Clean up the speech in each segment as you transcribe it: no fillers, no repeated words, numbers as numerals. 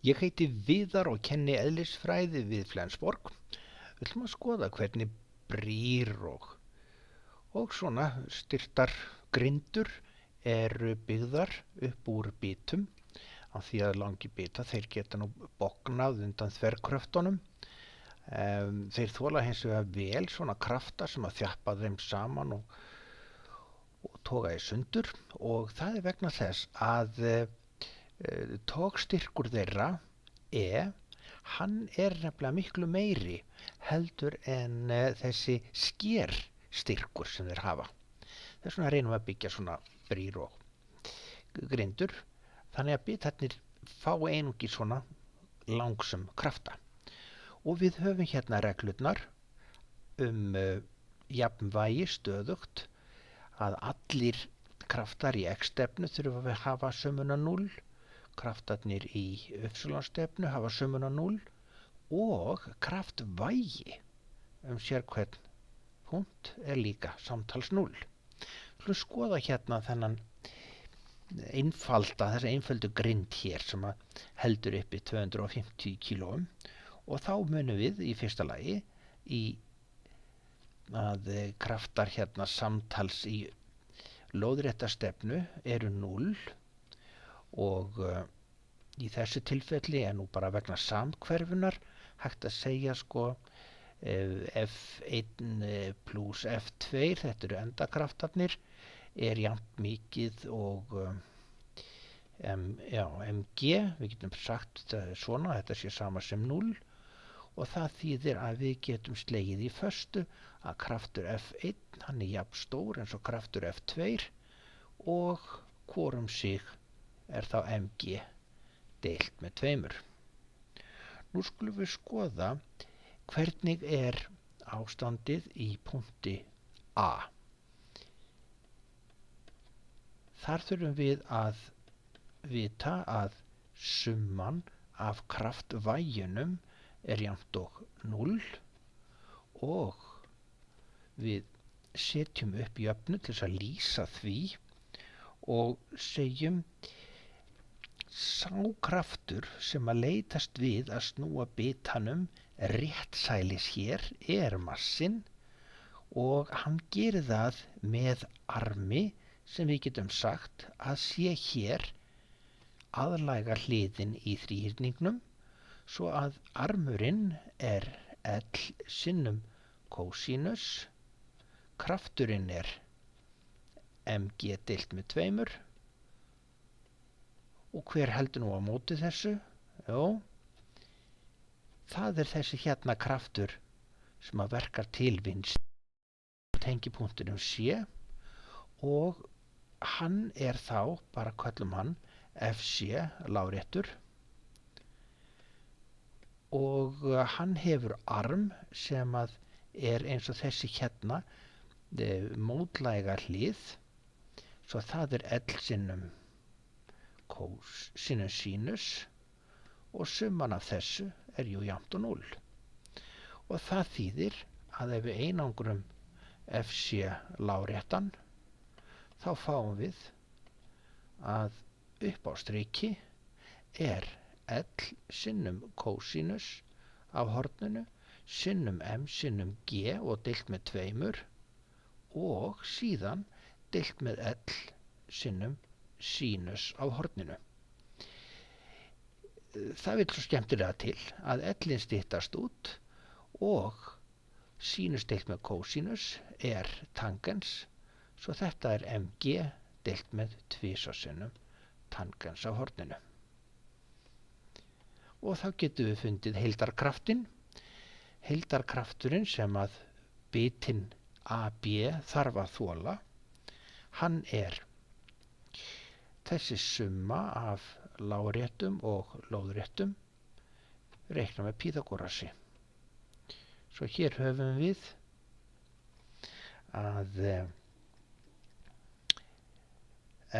Ég heiti Viðar og kenni eðlisfræði við Flensborg. Við ætlum að skoða hvernig brýr og svona styrtar grindur eru byggðar upp úr bitum af því að langi bita þeir geta nú bognað undan þverkröftunum. Þeir þola hins vegar vel svona krafta sem að þjappa þeim saman og toga í sundur og það er vegna þess að togstyrkur þeirra hann er nefnilega miklu meiri heldur en þessi skerstyrkur sem þeir hafa. Þess vegna reynum við að byggja svona brýr og grindur þannig að bitarnir fá einungis svona langsum krafta. Og við höfum hérna reglurnar jafnvægi stöðugt að allir kraftar í x-stefnu þurfa að hafa sömuna 0, kraftarnir í y-stefnu hafa sömuna 0 og kraftvægi sérhvern punkt er líka samtals 0. Við skulum skoða hérna þessa einföldu grind hér sem að heldur uppi 250 kílóum og þá munum við í fyrsta lagi að kraftar hérna samtals í lóðrétta stefnu eru 0 og í þessu tilfelli er nú bara vegna samhverfunar hægt að segja F1 plus F2, þetta eru endakraftarnir, er jafnt mikið og mg, við getum sagt svona, þetta sé sama sem 0 og það þýðir að við getum slegið í föstu að kraftur F1 hann er jafn stór eins og kraftur F2 og hvorum sig er þá mg deilt með 2. Nú skulum við skoða hvernig er ástandið í punkti A. Þar þurfum við að vita að summan af kraftvægjunum er jafnt og 0 og við setjum upp jöfnu til þess að lýsa því og segjum sá kraftur sem að leitast við að snúa bitanum réttsælis hér er massinn og hann gerir það með armi sem við getum sagt að sé hér aðlæga hliðin í þríhyrningnum svo að armurinn er L sinnum kósínus, krafturinn er mg deilt með 2 og hver heldur nú á móti þessu? Jó, það er þessi hérna kraftur sem að verkar til vinstri á tengipunktinum C og hann er þá, bara köllum hann FC láréttur og hann hefur arm sem að er eins og þessi hérna mótlæga hlið svo það er L sinnum sinnum sínus og summan af þessu er jú jafnt og 0 og það þýðir að ef við einangrum FC láréttan þá fáum við að upp á striki er L sinnum kósínus af horninu sinnum M sinnum G og deilt með 2 og síðan deilt með L sinnum sínus af horninu. Það vil svo skemmtilega til að L-in styttast út og sínus deilt með kósínus er tangens svo þetta er mg deilt með 2 sinnum tangens af horninu. Og þá getum við fundið heildarkraftinn. Heildarkrafturinn sem að bitin AB þarf að þola, hann er þessi summa af láréttum og lóðréttum reikna með Pýþagórasi. Svo hér höfum við að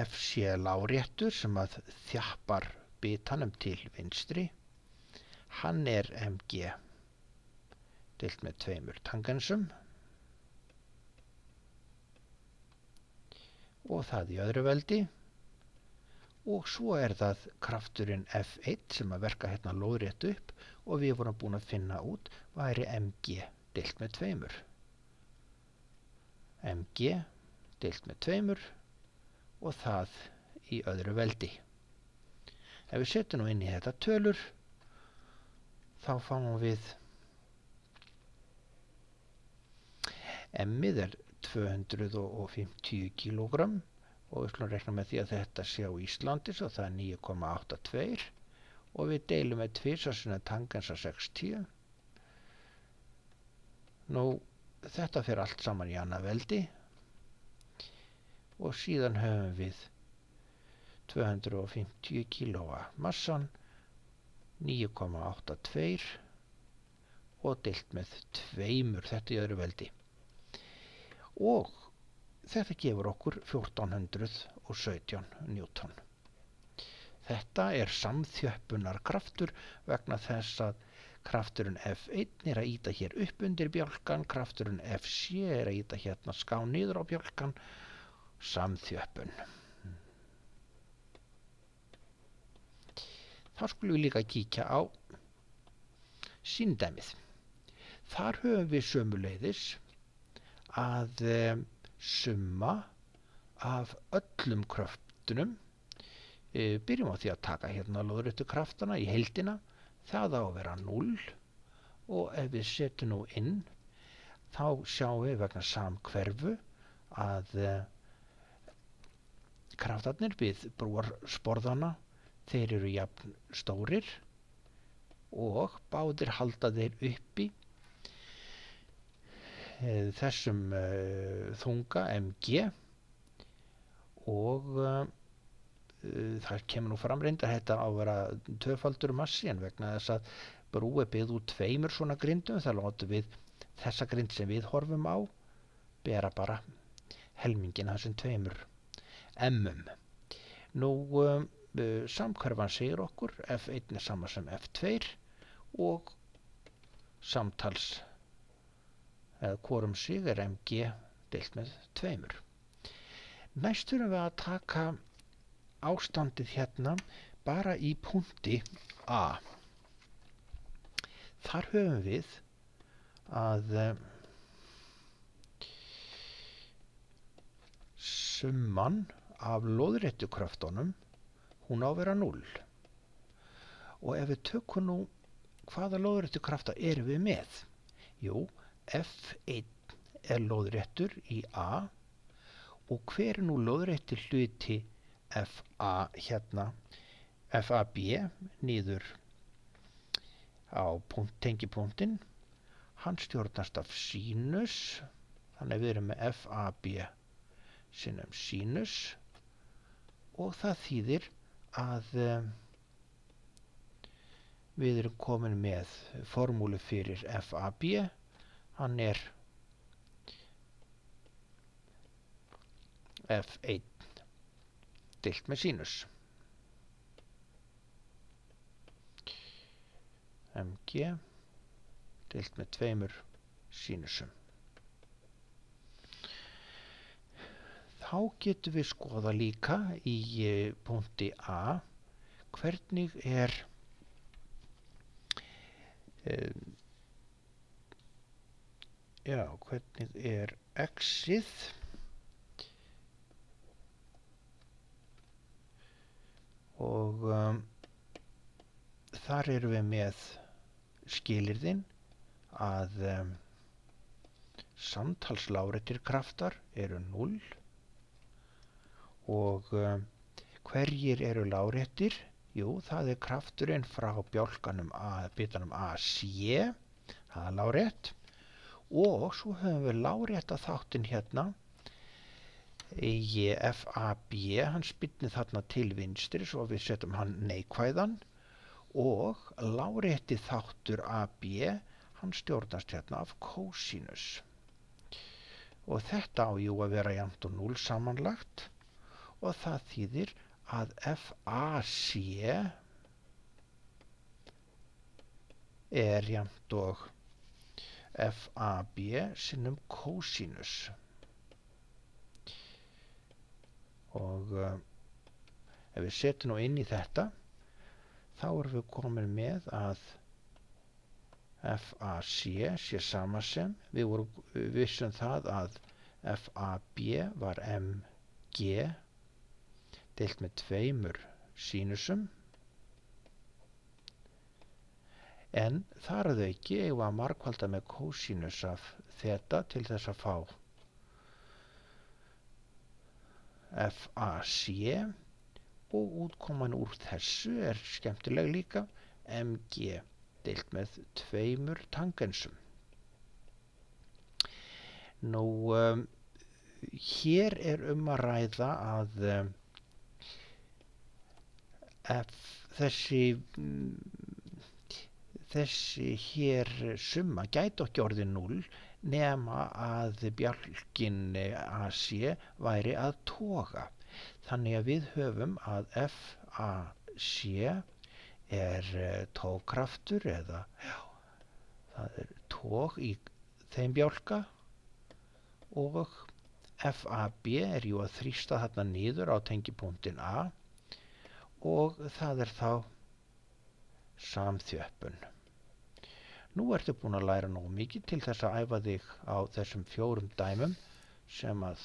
FC láréttur sem að þjappar bitanum til vinstri, hann er mg deilt með 2 tangensum og það í öðru veldi og svo það krafturinn F1 sem að verka hérna lóðrétt upp og við vorum búin að finna út væri mg deilt með 2. Mg deilt með 2 og það í öðru veldi. Ef við setjum nú inn í þetta tölur þá fáum við m-ið 250 kg og við skulum rekna með því að þetta sé á Íslandi svo það 9,82 og við deilum með 2 sinni tangensa 60. Nú þetta fer allt saman í annað veldi og síðan höfum við 250 kg massan 9,82 og deilt með 2 þetta í öðru veldi. Og þetta gefur okkur 1417 newton. Þetta samþjöppunarkraftur vegna þess að krafturinn F1 að ýta hér upp undir bjálkan, krafturinn FC að ýta hérna ská niður á bjálkan, samþjöppun. Þá skulum við líka kíkja á sýndæmið. Þar höfum við sömuleiðis að summa af öllum kröftunum. Byrjum á því að taka hérna lóðréttu kraftana í heildina. Það á að vera 0 og ef við setjum nú inn þá sjáum við vegna samhverfu að kraftarnir við brúarsporðana þeir eru jafn stórir og báðir halda þeir uppi þessum þunga mg og það kemur nú fram reyndar þetta á að vera tvöfaldur massi en vegna þess að brú byggð úr 2 svona grindum þá látum við þessa grind sem við horfum á bera bara helmingin af þessum 2 m-um. Nú samhverfan segir okkur F1 sama sem F2 og samtals eða hvorum sig mg deilt með 2. Næst þurfum við að taka ástandið hérna bara í punkti A. Þar höfum við að summan af lóðréttu kröftunum hún á að vera 0. Og ef við tökum nú hvaða lóðréttu krafta erum við með? Jú, F1 lóðréttur í A og hver nú lóðrétti hluti FA hérna, FAB niður á tengipunktinn, hann stjórnast af sínus, þannig að við erum með FAB sinnum sínus og það þýðir að við erum komin með formúlu fyrir FAB, hann F1 deilt með sínus. Mg deilt með 2 sínusum. Þá getum við skoða líka í punkti A hvernig hvernig x-ið og þar erum við með skilyrðin að samtals láréttir kraftar eru 0 og hverjir eru láréttir? Jú, það krafturinn frá bjálkanum bitanum AC, það lárétt og svo höfum við lárétta þáttinn hérna í FAB, hann spyrnir þarna til vinstri svo við setjum hann neikvæðan og lárétti þáttur AB, hann stjórnast hérna af kósínus og þetta á jú að vera jafnt og 0 samanlagt og það þýðir að FAC jafnt og FAB sinnum kósínus og Ef við setjum nú inn í þetta, þá erum við komin með að FAC sé sama sem, við vissum það að FAB var MG deilt með 2 sínusum, en þar að auki eigum við að margfalda með kósínus af þeta til þess að fá FAC, og útkoman úr þessu er skemmtileg líka, MG deilt með 2 tangensum. Nú, hér er að ræða að þessi hér summa gæti ekki orðið 0 nema að bjálkinn AC væri að toga. Þannig að við höfum að FAC er togkraftur eða það er tog í þeim bjálka, og FAB er jú að þrýsta þarna niður á tengipunktin A, og það er þá samþjöppun. Nú ertu búin að læra nógu mikið til þess að æfa þig á þessum 4 dæmum, sem að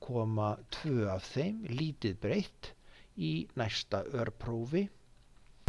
koma 2 af þeim lítið breytt í næsta örprófi.